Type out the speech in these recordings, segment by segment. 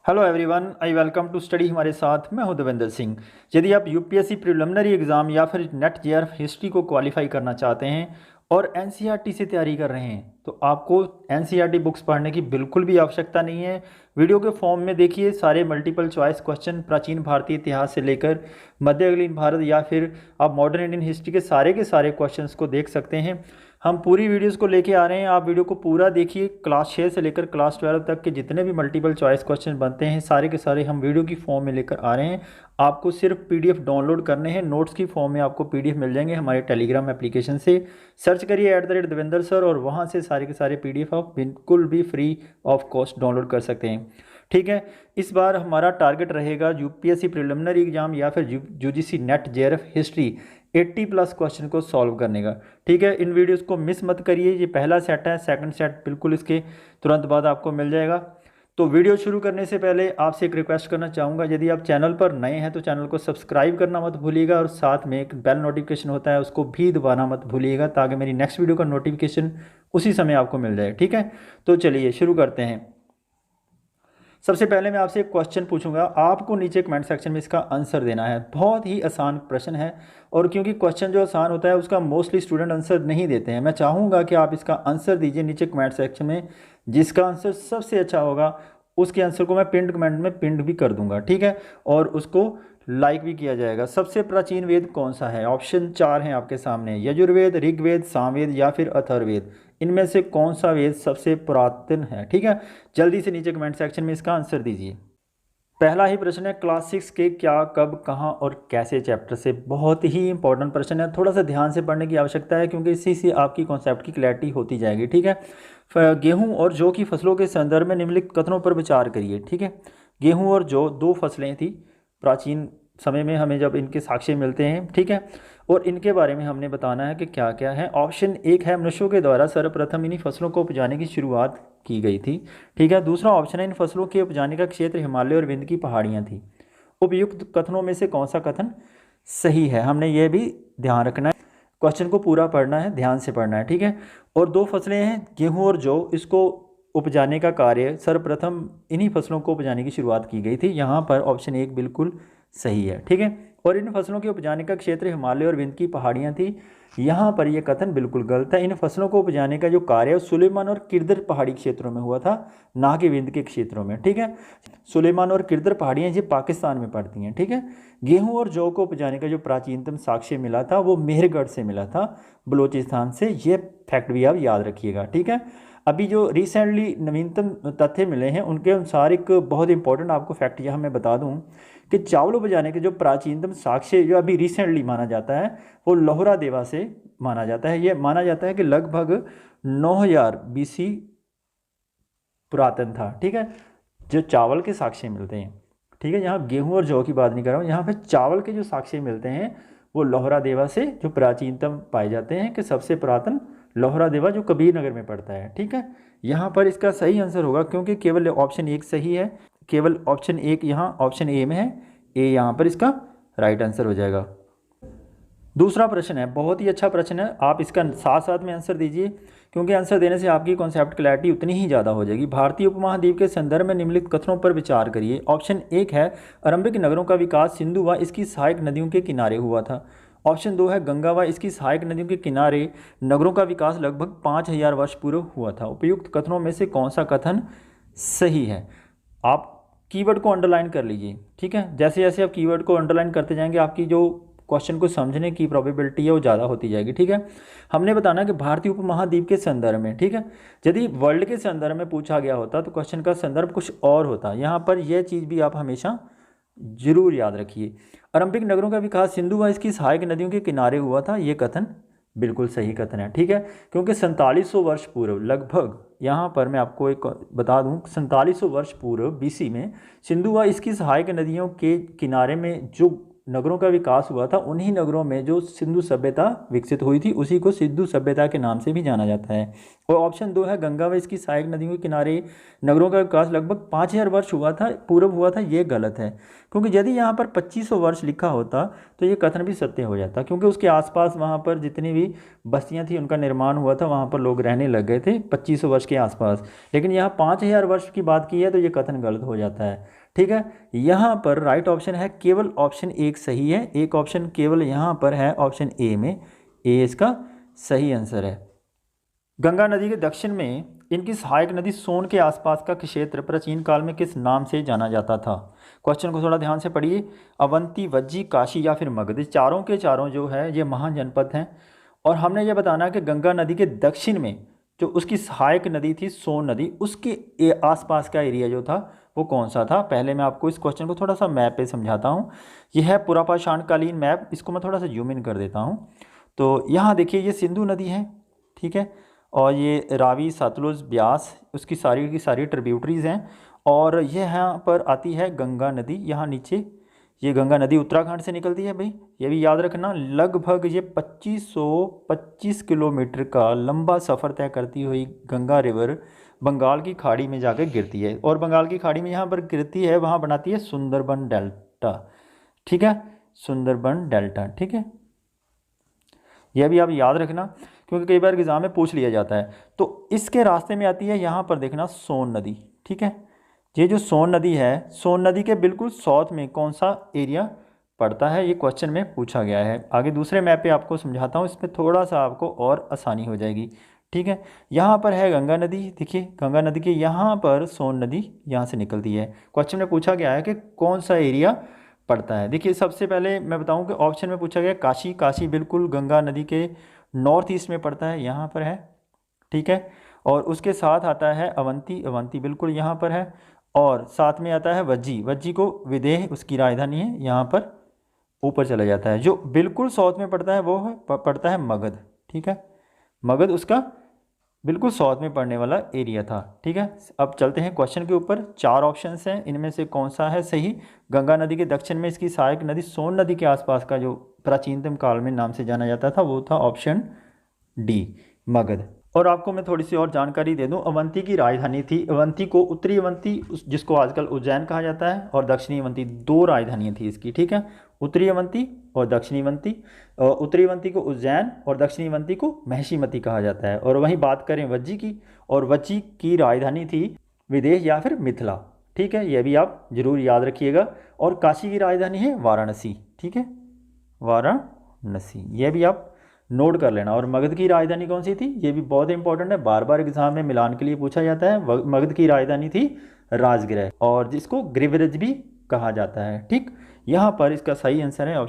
Hello everyone, I welcome to study हमारे साथ। मैं हूं देवेंद्र सिंह। यदि आप यूपीएससी प्रिलिमिनरी एग्ज़ाम या फिर नेट जेआरएफ हिस्ट्री को क्वालिफाई करना चाहते हैं और एनसीईआरटी से तैयारी कर रहे हैं तो आपको एनसीईआरटी बुक्स पढ़ने की बिल्कुल भी आवश्यकता नहीं है। वीडियो के फॉर्म में देखिए सारे मल्टीपल चॉइस क्वेश्चन प्राचीन भारतीय इतिहास से लेकर मध्यकालीन भारत या फिर आप मॉडर्न इंडियन हिस्ट्री के सारे क्वेश्चंस को देख सकते हैं। हम पूरी वीडियोस को लेके आ रहे हैं, आप वीडियो को पूरा देखिए। क्लास 6 से लेकर क्लास 12 तक के जितने भी मल्टीपल चॉइस क्वेश्चन बनते हैं सारे के सारे हम वीडियो की फॉर्म में लेकर आ रहे हैं। आपको सिर्फ पीडीएफ डाउनलोड करने हैं, नोट्स की फॉर्म में आपको पीडीएफ मिल जाएंगे हमारे टेलीग्राम एप्लीकेशन से। सर्च करिए @देवेंद्र सर और वहाँ से सारे के सारे पीडीएफ आप बिल्कुल भी फ्री ऑफ कॉस्ट डाउनलोड कर सकते हैं। ठीक है, इस बार हमारा टारगेट रहेगा यूपीएससी प्रिलिमिनरी एग्जाम या फिर UGC net JRF history 80+ question को सॉल्व करने का। ठीक है, इन वीडियोस को मिस मत करिए। ये पहला सेट है, सेकंड सेट बिल्कुल इसके तुरंत बाद आपको मिल जाएगा। तो वीडियो शुरू करने से पहले आपसे एक रिक्वेस्ट करना चाहूँगा, यदि आप चैनल पर नए हैं तो चैनल को सब्सक्राइब करना मत भूलिएगा और साथ में एक बेल नोटिफिकेशन होता है उसको भी दबाना मत भूलिएगा ताकि मेरी नेक्स्ट वीडियो का नोटिफिकेशन उसी समय आपको मिल जाए। ठीक है, तो चलिए शुरू करते हैं। सबसे पहले मैं आपसे एक क्वेश्चन पूछूंगा, आपको नीचे कमेंट सेक्शन में इसका आंसर देना है। बहुत ही आसान प्रश्न है और क्योंकि क्वेश्चन जो आसान होता है उसका मोस्टली स्टूडेंट आंसर नहीं देते हैं। मैं चाहूँगा कि आप इसका आंसर दीजिए नीचे कमेंट सेक्शन में। जिसका आंसर सबसे अच्छा होगा उसके आंसर को मैं पिंड कमेंट में पिंड भी कर दूंगा। ठीक है, और उसको लाइक भी किया जाएगा। सबसे प्राचीन वेद कौन सा है? ऑप्शन 4 हैं आपके सामने, यजुर्वेद, ऋग्वेद, सामवेद या फिर अथर्ववेद। इनमें से कौन सा वेद सबसे पुरातन है? ठीक है, जल्दी से नीचे कमेंट सेक्शन में इसका आंसर दीजिए। पहला ही प्रश्न है, क्लास 6 के क्या, कब, कहाँ और कैसे चैप्टर से। बहुत ही इंपॉर्टेंट प्रश्न है, थोड़ा सा ध्यान से पढ़ने की आवश्यकता है क्योंकि इसी से आपकी कॉन्सेप्ट की क्लैरिटी होती जाएगी। ठीक है, गेहूं और जौ की फसलों के संदर्भ में निम्नलिखित कथनों पर विचार करिए। ठीक है, गेहूं और जौ दो फसलें थी प्राचीन समय में, हमें जब इनके साक्ष्य मिलते हैं। ठीक है, और इनके बारे में हमने बताना है कि क्या क्या है। ऑप्शन 1 है, मनुष्यों के द्वारा सर्वप्रथम इन्हीं फसलों को उपजाने की शुरुआत की गई थी। ठीक है, दूसरा ऑप्शन है, इन फसलों के उपजाने का क्षेत्र हिमालय और विंध्य की पहाड़ियाँ थी। उपयुक्त कथनों में से कौन सा कथन सही है? हमने ये भी ध्यान रखना है, क्वेश्चन को पूरा पढ़ना है, ध्यान से पढ़ना है। ठीक है, और दो फसलें हैं गेहूं और जौ, इसको उपजाने का कार्य सर्वप्रथम इन्हीं फसलों को उपजाने की शुरुआत की गई थी। यहाँ पर ऑप्शन 1 बिल्कुल सही है। ठीक है, और इन फसलों के उपजाने का क्षेत्र हिमालय और विंध्य की पहाड़ियाँ थी। यहाँ पर यह कथन बिल्कुल गलत है। इन फसलों को उपजाने का जो कार्य है सुलेमान और किरदर पहाड़ी क्षेत्रों में हुआ था, ना कि विंध्य के क्षेत्रों में। ठीक है, सुलेमान और किरदर पहाड़ियाँ ये पाकिस्तान में पड़ती हैं। ठीक है, गेहूं और जौ को उपजाने का जो प्राचीनतम साक्ष्य मिला था वो मेहरगढ़ से मिला था, बलूचिस्तान से। ये फैक्ट भी आप याद रखिएगा। ठीक है, अभी जो रिसेंटली नवीनतम तथ्य मिले हैं उनके अनुसार एक बहुत इंपॉर्टेंट आपको फैक्ट यहाँ मैं बता दूँ कि चावल उपजाने के जो प्राचीनतम साक्ष्य जो अभी रिसेंटली माना जाता है वो लोहरा देवा से माना जाता है। ये माना जाता है कि लगभग 9000 BC पुरातन था। ठीक है, जो चावल के साक्ष्य मिलते हैं। ठीक है, यहाँ गेहूं और जौ की बात नहीं कर रहा हूँ, यहाँ पे चावल के जो साक्ष्य मिलते हैं वो लोहरा देवा से जो प्राचीनतम पाए जाते हैं कि सबसे पुरातन लोहरा देवा जो कबीर नगर में पड़ता है। ठीक है, यहाँ पर इसका सही आंसर होगा क्योंकि केवल ऑप्शन 1 सही है, केवल ऑप्शन 1 यहाँ ऑप्शन ए में है। ए यहाँ पर इसका राइट आंसर हो जाएगा। दूसरा प्रश्न है, बहुत ही अच्छा प्रश्न है, आप इसका साथ साथ में आंसर दीजिए क्योंकि आंसर देने से आपकी कॉन्सेप्ट क्लैरिटी उतनी ही ज़्यादा हो जाएगी। भारतीय उपमहाद्वीप के संदर्भ में निम्नलिखित कथनों पर विचार करिए। ऑप्शन 1 है, आरंभिक नगरों का विकास सिंधु व इसकी सहायक नदियों के किनारे हुआ था। ऑप्शन 2 है, गंगा व इसकी सहायक नदियों के किनारे नगरों का विकास लगभग 5000 वर्ष पूर्व हुआ था। उपयुक्त कथनों में से कौन सा कथन सही है? आप कीवर्ड को अंडरलाइन कर लीजिए। ठीक है, जैसे जैसे आप कीवर्ड को अंडरलाइन करते जाएंगे आपकी जो क्वेश्चन को समझने की प्रोबेबिलिटी है वो ज़्यादा होती जाएगी। ठीक है, हमने बताना कि भारतीय उपमहाद्वीप के संदर्भ में। ठीक है, यदि वर्ल्ड के संदर्भ में पूछा गया होता तो क्वेश्चन का संदर्भ कुछ और होता। यहाँ पर यह चीज़ भी आप हमेशा जरूर याद रखिए। आरंभिक नगरों का विकास सिंधु व इसकी सहायक नदियों के किनारे हुआ था, ये कथन बिल्कुल सही कथन है। ठीक है, क्योंकि 4700 वर्ष पूर्व लगभग, यहाँ पर मैं आपको एक बता दूं, 4700 वर्ष पूर्व BC में सिंधु व इसकी सहायक नदियों के किनारे में जो नगरों का विकास हुआ था, उन्हीं नगरों में जो सिंधु सभ्यता विकसित हुई थी उसी को सिंधु सभ्यता के नाम से भी जाना जाता है। और ऑप्शन 2 है गंगा व इसकी सहायक नदियों के किनारे नगरों का विकास लगभग 5000 वर्ष हुआ था, पूर्व हुआ था, ये गलत है। क्योंकि यदि यहाँ पर 2500 वर्ष लिखा होता तो ये कथन भी सत्य हो जाता, क्योंकि उसके आसपास वहाँ पर जितनी भी बस्तियाँ थी उनका निर्माण हुआ था, वहाँ पर लोग रहने लग गए थे 2500 वर्ष के आसपास। लेकिन यहाँ 5000 वर्ष की बात की है तो ये कथन गलत हो जाता है। ठीक है, यहाँ पर राइट ऑप्शन है केवल ऑप्शन 1 सही है, एक ऑप्शन केवल यहाँ पर है ऑप्शन ए में, ए इसका सही आंसर है। गंगा नदी के दक्षिण में इनकी सहायक नदी सोन के आसपास का क्षेत्र प्राचीन काल में किस नाम से जाना जाता था? क्वेश्चन को थोड़ा ध्यान से पढ़िए। अवंती, वज्जी, काशी या फिर मगध, चारों के चारों जो है ये महाजनपद हैं। और हमने ये बताना कि गंगा नदी के दक्षिण में जो उसकी सहायक नदी थी सोन नदी, उसके आसपास का एरिया जो था वो कौन सा था? पहले मैं आपको इस क्वेश्चन को थोड़ा सा मैप पे समझाता हूँ। यह है पुरापाषाणकालीन मैप, इसको मैं थोड़ा सा जूम इन कर देता हूँ। तो यहाँ देखिए ये सिंधु नदी है, ठीक है, और ये रावी, सतलुज, ब्यास उसकी सारी की सारी ट्रिब्यूटरीज़ हैं। और ये यहाँ पर आती है गंगा नदी, यहाँ नीचे ये गंगा नदी उत्तराखंड से निकलती है भाई, ये भी याद रखना। लगभग ये 2525 किलोमीटर का लंबा सफ़र तय करती हुई गंगा रिवर बंगाल की खाड़ी में जाकर गिरती है, और बंगाल की खाड़ी में यहाँ पर गिरती है वहाँ बनाती है सुंदरबन डेल्टा। ठीक है, सुंदरबन डेल्टा, ठीक है, यह भी आप याद रखना क्योंकि कई बार एग्जाम में पूछ लिया जाता है। तो इसके रास्ते में आती है यहाँ पर देखना सोन नदी। ठीक है, ये जो सोन नदी है, सोन नदी के बिल्कुल साउथ में कौन सा एरिया पड़ता है, ये क्वेश्चन में पूछा गया है। आगे दूसरे मैप पे आपको समझाता हूँ, इसमें थोड़ा सा आपको और आसानी हो जाएगी। ठीक है, यहाँ पर है गंगा नदी, देखिए गंगा नदी के यहाँ पर सोन नदी यहाँ से निकलती है। क्वेश्चन में पूछा गया है कि कौन सा एरिया पड़ता है। देखिए सबसे पहले मैं बताऊँ कि ऑप्शन में पूछा गया काशी, काशी बिल्कुल गंगा नदी के नॉर्थ ईस्ट में पड़ता है, यहाँ पर है। ठीक है, और उसके साथ आता है अवंती, अवंती बिल्कुल यहाँ पर है। और साथ में आता है वज्जी, वज्जी को विदेह उसकी राजधानी है, यहाँ पर ऊपर चला जाता है। जो बिल्कुल साउथ में पड़ता है वो है पड़ता है मगध। ठीक है, मगध उसका बिल्कुल साउथ में पड़ने वाला एरिया था। ठीक है, अब चलते हैं क्वेश्चन के ऊपर। 4 ऑप्शंस हैं, इनमें से कौन सा है सही? गंगा नदी के दक्षिण में इसकी सहायक नदी सोन नदी के आसपास का जो प्राचीनतम काल में नाम से जाना जाता था वो था ऑप्शन डी, मगध। और आपको मैं थोड़ी सी और जानकारी दे दूं, अवंती की राजधानी थी, अवंती को उत्तरी अवंती जिसको आजकल उज्जैन कहा जाता है, और दक्षिणी अवंती, 2 राजधानियाँ थी इसकी। ठीक है, उत्तरी अवंती और दक्षिणी अवंती। उत्तरी अवंती को उज्जैन और दक्षिणी अवंती को महिषीमती कहा जाता है। और वहीं बात करें वज्जी की, और वज्जी की राजधानी थी विदेश या फिर मिथिला। ठीक है, यह भी आप जरूर याद रखिएगा। और काशी की राजधानी है वाराणसी। ठीक है, वाराणसी, यह भी आप नोट कर लेना। और मगध की राजधानी कौन सी थी, ये भी बहुत इंपॉर्टेंट है, बार बार एग्जाम में मिलान के लिए पूछा जाता है। मगध की राजधानी थी राजगृह, और जिसको गिरिव्रज भी कहा जाता है। ठीक, यहाँ पर इसका सही आंसर है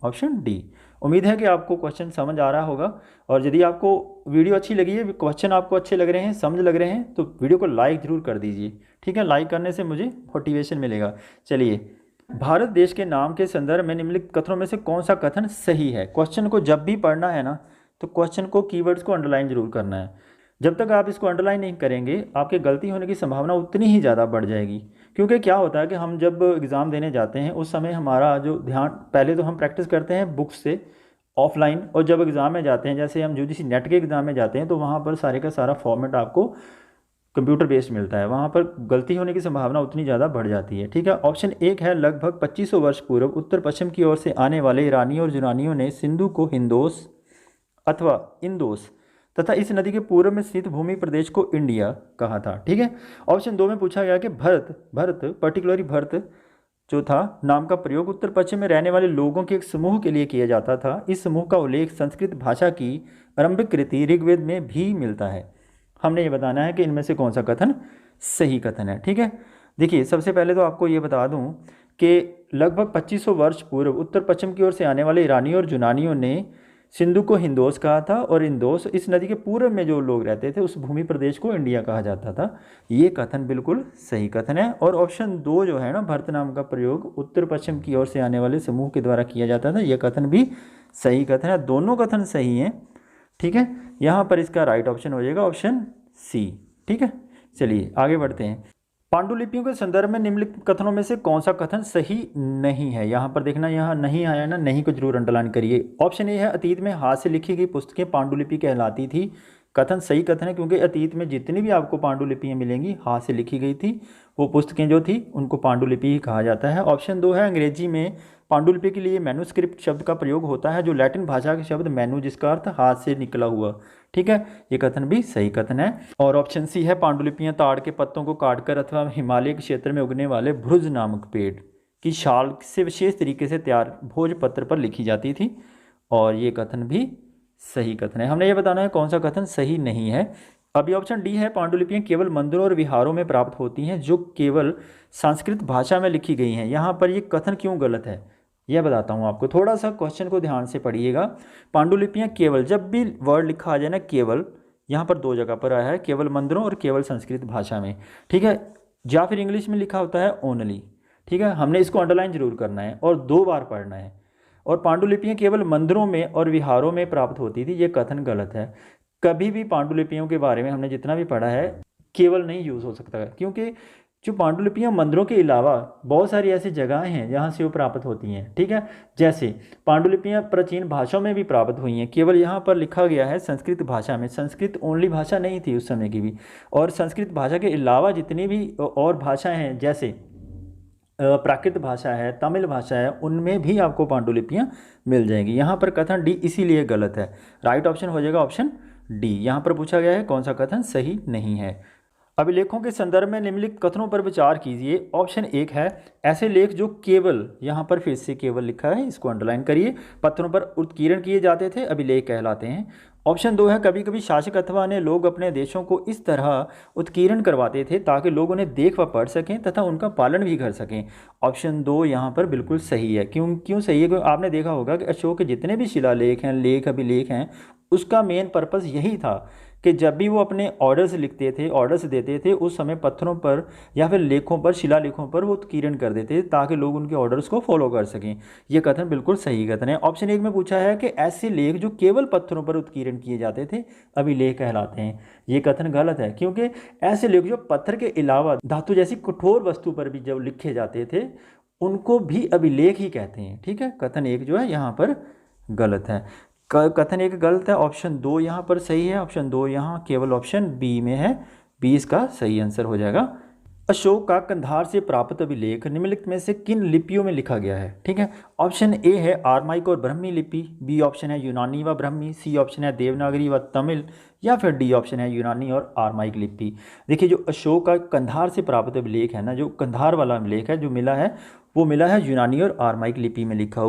ऑप्शन डी। उम्मीद है कि आपको क्वेश्चन समझ आ रहा होगा। और यदि आपको वीडियो अच्छी लगी है, क्वेश्चन आपको अच्छे लग रहे हैं, समझ लग रहे हैं, तो वीडियो को लाइक ज़रूर कर दीजिए। ठीक है, लाइक करने से मुझे मोटिवेशन मिलेगा। चलिए, भारत देश के नाम के संदर्भ में निम्नलिखित कथनों में से कौन सा कथन सही है? क्वेश्चन को जब भी पढ़ना है ना, तो क्वेश्चन को कीवर्ड्स को अंडरलाइन जरूर करना है। जब तक आप इसको अंडरलाइन नहीं करेंगे, आपके गलती होने की संभावना उतनी ही ज़्यादा बढ़ जाएगी। क्योंकि क्या होता है कि हम जब एग्ज़ाम देने जाते हैं उस समय हमारा जो ध्यान, पहले तो हम प्रैक्टिस करते हैं बुक्स से ऑफलाइन, और जब एग्ज़ाम में जाते हैं, जैसे हम यूजीसी नेट के एग्ज़ाम में जाते हैं, तो वहाँ पर सारे का सारा फॉर्मेट आपको कंप्यूटर बेस्ड मिलता है, वहाँ पर गलती होने की संभावना उतनी ज़्यादा बढ़ जाती है। ठीक है, ऑप्शन 1 है लगभग 2500 वर्ष पूर्व उत्तर पश्चिम की ओर से आने वाले ईरानियों और यूनानियों ने सिंधु को हिंदोस अथवा इंदोस तथा इस नदी के पूर्व में स्थित भूमि प्रदेश को इंडिया कहा था। ठीक है, ऑप्शन 2 में पूछा गया कि भरत पर्टिकुलरली भरत जो था नाम का प्रयोग उत्तर पश्चिम में रहने वाले लोगों के एक समूह के लिए किया जाता था। इस समूह का उल्लेख संस्कृत भाषा की आरंभिक कृति ऋग्वेद में भी मिलता है। हमने ये बताना है कि इनमें से कौन सा कथन सही कथन है। ठीक है, देखिए सबसे पहले तो आपको ये बता दूं कि लगभग 2500 वर्ष पूर्व उत्तर पश्चिम की ओर से आने वाले ईरानियों और यूनानियों ने सिंधु को हिंदोस कहा था, और इंदोस इस नदी के पूर्व में जो लोग रहते थे उस भूमि प्रदेश को इंडिया कहा जाता था। ये कथन बिल्कुल सही कथन है। और ऑप्शन 2 जो है ना, भरत नाम का प्रयोग उत्तर पश्चिम की ओर से आने वाले समूह के द्वारा किया जाता था, यह कथन भी सही कथन है। दोनों कथन सही हैं। ठीक है, यहाँ पर इसका राइट ऑप्शन हो जाएगा ऑप्शन सी। ठीक है, चलिए आगे बढ़ते हैं। पांडुलिपियों के संदर्भ में निम्नलिखित कथनों में से कौन सा कथन सही नहीं है? यहाँ पर देखना, यहाँ नहीं आया ना, नहीं को जरूर अंडरलाइन करिए। ऑप्शन ए है, अतीत में हाथ से लिखी गई पुस्तकें पांडुलिपि कहलाती थी। कथन सही कथन है, क्योंकि अतीत में जितनी भी आपको पांडुलिपियाँ मिलेंगी हाथ से लिखी गई थी, वो पुस्तकें जो थी उनको पांडुलिपि ही कहा जाता है। ऑप्शन दो है, अंग्रेजी में पांडुलिपि के लिए मैन्युस्क्रिप्ट शब्द का प्रयोग होता है, जो लैटिन भाषा के शब्द मैनु जिसका अर्थ हाथ से निकला हुआ। ठीक है, ये कथन भी सही कथन है। और ऑप्शन सी है, पांडुलिपियां ताड़ के पत्तों को काटकर अथवा हिमालय के क्षेत्र में उगने वाले भुज नामक पेड़ की छाल से विशेष तरीके से तैयार भोजपत्र पर लिखी जाती थी, और ये कथन भी सही कथन है। हमने ये बताना है कौन सा कथन सही नहीं है। अभी ऑप्शन डी है, पांडुलिपियां केवल मंदिरों और विहारों में प्राप्त होती हैं जो केवल संस्कृत भाषा में लिखी गई हैं। यहाँ पर ये कथन क्यों गलत है यह बताता हूँ आपको, थोड़ा सा क्वेश्चन को ध्यान से पढ़िएगा। पांडुलिपियां केवल, जब भी वर्ड लिखा आ जाए ना केवल, यहाँ पर दो जगह पर आया है, केवल मंदिरों और केवल संस्कृत भाषा में। ठीक है, या फिर इंग्लिश में लिखा होता है ओनली। ठीक है, हमने इसको अंडरलाइन जरूर करना है और 2 बार पढ़ना है। और पांडुलिपियां केवल मंदिरों में और विहारों में प्राप्त होती थी, ये कथन गलत है। कभी भी पांडुलिपियों के बारे में हमने जितना भी पढ़ा है, केवल नहीं यूज़ हो सकता है, क्योंकि जो पांडुलिपियां मंदिरों के अलावा बहुत सारी ऐसी जगहें हैं जहाँ से वो प्राप्त होती हैं। ठीक है, जैसे पांडुलिपियां प्राचीन भाषाओं में भी प्राप्त हुई हैं, केवल यहाँ पर लिखा गया है संस्कृत भाषा में। संस्कृत ओनली भाषा नहीं थी उस समय की भी, और संस्कृत भाषा के अलावा जितनी भी और भाषाएं हैं, जैसे प्राकृत भाषा है, तमिल भाषा है, उनमें भी आपको पांडुलिपियां मिल जाएंगी। यहाँ पर कथन डी इसीलिए गलत है। राइट ऑप्शन हो जाएगा ऑप्शन डी। यहाँ पर पूछा गया है कौन सा कथन सही नहीं है। अभिलेखों के संदर्भ में निम्नलिखित कथनों पर विचार कीजिए। ऑप्शन एक है, ऐसे लेख जो केवल, यहाँ पर फिर से केवल लिखा है, इसको अंडरलाइन करिए, पत्थरों पर उत्कीर्ण किए जाते थे, अभिलेख कहलाते हैं। ऑप्शन दो है, कभी कभी शासक अथवा अन्य लोग अपने देशों को इस तरह उत्कीर्ण करवाते थे ताकि लोग उन्हें देख व पढ़ सकें तथा उनका पालन भी कर सकें। ऑप्शन दो यहाँ पर बिल्कुल सही है। क्यों सही है? क्योंकि आपने देखा होगा कि अशोक के जितने भी शिलालेख हैं, लेख, अभिलेख हैं, उसका मेन पर्पस यही था कि जब भी वो अपने ऑर्डर्स लिखते थे, ऑर्डर्स देते थे, उस समय पत्थरों पर या फिर लेखों पर, शिलालेखों पर वो उत्कीर्ण कर देते थे ताकि लोग उनके ऑर्डर्स को फॉलो कर सकें। ये कथन बिल्कुल सही कथन है। ऑप्शन एक में पूछा है कि ऐसे लेख जो केवल पत्थरों पर उत्कीर्ण किए जाते थे अभिलेख कहलाते हैं। ये कथन गलत है, क्योंकि ऐसे लेख जो पत्थर के अलावा धातु जैसी कठोर वस्तु पर भी जब लिखे जाते थे उनको भी अभिलेख ही कहते हैं। ठीक है, कथन एक जो है यहाँ पर गलत है। कथन एक गलत है। ऑप्शन दो यहाँ पर सही है। ऑप्शन दो यहाँ केवल ऑप्शन बी में है, बी इसका सही आंसर हो जाएगा। अशोक का कंधार से प्राप्त अभिलेख निम्नलिखित में से किन लिपियों में लिखा गया है? ठीक है, ऑप्शन ए है आरमाइक और ब्राह्मी लिपि, बी ऑप्शन है यूनानी व ब्राह्मी, सी ऑप्शन है देवनागरी व तमिल, या फिर डी ऑप्शन है यूनानी और आरमाइक लिपि। देखिए, जो अशोक का कंधार से प्राप्त अभिलेख है ना, जो कंधार वाला अभिलेख है जो मिला है, वो मिला है यूनानी और आरमाइक लिपि में लिखा हुआ।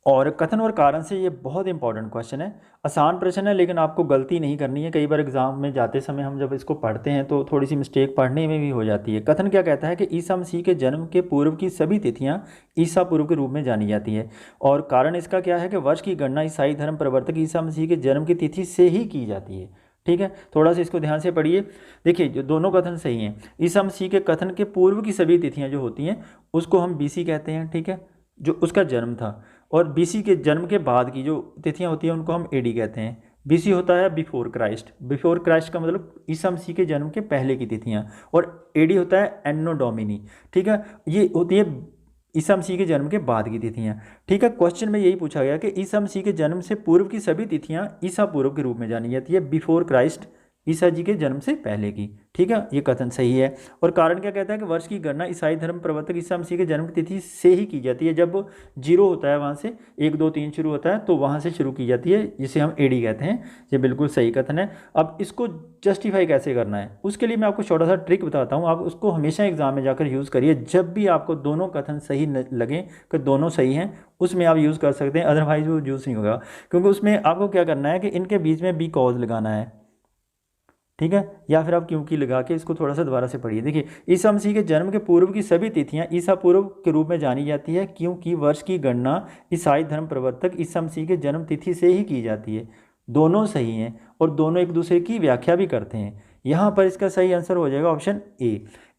और कथन और कारण से ये बहुत इंपॉर्टेंट क्वेश्चन है। आसान प्रश्न है, लेकिन आपको गलती नहीं करनी है। कई बार एग्जाम में जाते समय हम जब इसको पढ़ते हैं तो थोड़ी सी मिस्टेक पढ़ने में भी हो जाती है। कथन क्या कहता है कि ईसा मसीह के जन्म के पूर्व की सभी तिथियां ईसा पूर्व के रूप में जानी जाती है, और कारण इसका क्या है कि वर्ष की गणना ईसाई धर्म प्रवर्तक ईसा मसीह के जन्म की तिथि से ही की जाती है। ठीक है, थोड़ा सा इसको ध्यान से पढ़िए। देखिए, जो दोनों कथन सही हैं। ईसा मसीह के कथन के पूर्व की सभी तिथियां जो होती हैं उसको हम बीसी कहते हैं। ठीक है, जो उसका जन्म था, और बीसी के जन्म के बाद की जो तिथियां होती हैं उनको हम एडी कहते हैं। बीसी होता है बिफोर क्राइस्ट, बिफोर क्राइस्ट का मतलब ईसा मसीह के जन्म के पहले की तिथियां, और एडी होता है एनो डोमिनी। ठीक है, ये होती है ईसा मसीह के जन्म के बाद की तिथियां। ठीक है, क्वेश्चन में यही पूछा गया कि ईसा मसीह के जन्म से पूर्व की सभी तिथियां ईसा पूर्व के रूप में जानी जाती है, बिफोर क्राइस्ट, ईसा जी के जन्म से पहले की। ठीक है, ये कथन सही है। और कारण क्या कहता है कि वर्ष की गणना ईसाई धर्म प्रवर्तक ईसा मसीह के जन्म की तिथि से ही की जाती है। जब जीरो होता है वहाँ से 1 2 3 शुरू होता है तो वहाँ से शुरू की जाती है, जिसे हम एडी कहते हैं। ये बिल्कुल सही कथन है। अब इसको जस्टिफाई कैसे करना है उसके लिए मैं आपको छोटा सा ट्रिक बताता हूँ। आप उसको हमेशा एग्जाम में जाकर यूज़ करिए। जब भी आपको दोनों कथन सही लगे कि दोनों सही हैं, उसमें आप यूज़ कर सकते हैं, अदरवाइज वो यूज़ नहीं होगा। क्योंकि उसमें आपको क्या करना है कि इनके बीच में बी कॉज लगाना है। ठीक है, या फिर आप क्योंकि लगा के इसको थोड़ा सा दोबारा से पढ़िए। देखिए, ईसा मसीह के जन्म के पूर्व की सभी तिथियां ईसा पूर्व के रूप में जानी जाती है, क्योंकि वर्ष की गणना ईसाई धर्म प्रवर्तक ईसा मसीह के जन्म तिथि से ही की जाती है। दोनों सही हैं और दोनों एक दूसरे की व्याख्या भी करते हैं। यहाँ पर इसका सही आंसर हो जाएगा ऑप्शन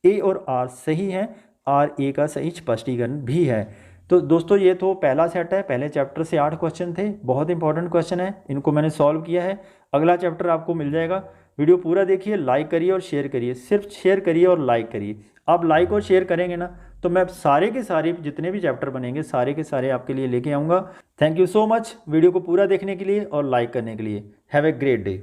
ए और आर सही है। आर ए का सही स्पष्टीकरण भी है। तो दोस्तों, ये तो पहला सेट है। पहले चैप्टर से 8 क्वेश्चन थे, बहुत इंपॉर्टेंट क्वेश्चन है, इनको मैंने सॉल्व किया है। अगला चैप्टर आपको मिल जाएगा वीडियो पूरा देखिए, लाइक करिए और शेयर करिए, सिर्फ शेयर करिए और लाइक करिए। आप लाइक और शेयर करेंगे ना तो मैं सारे के सारे जितने भी चैप्टर बनेंगे सारे के सारे आपके लिए लेके आऊँगा। Thank you so much video को पूरा देखने के लिए और लाइक करने के लिए। Have a great day.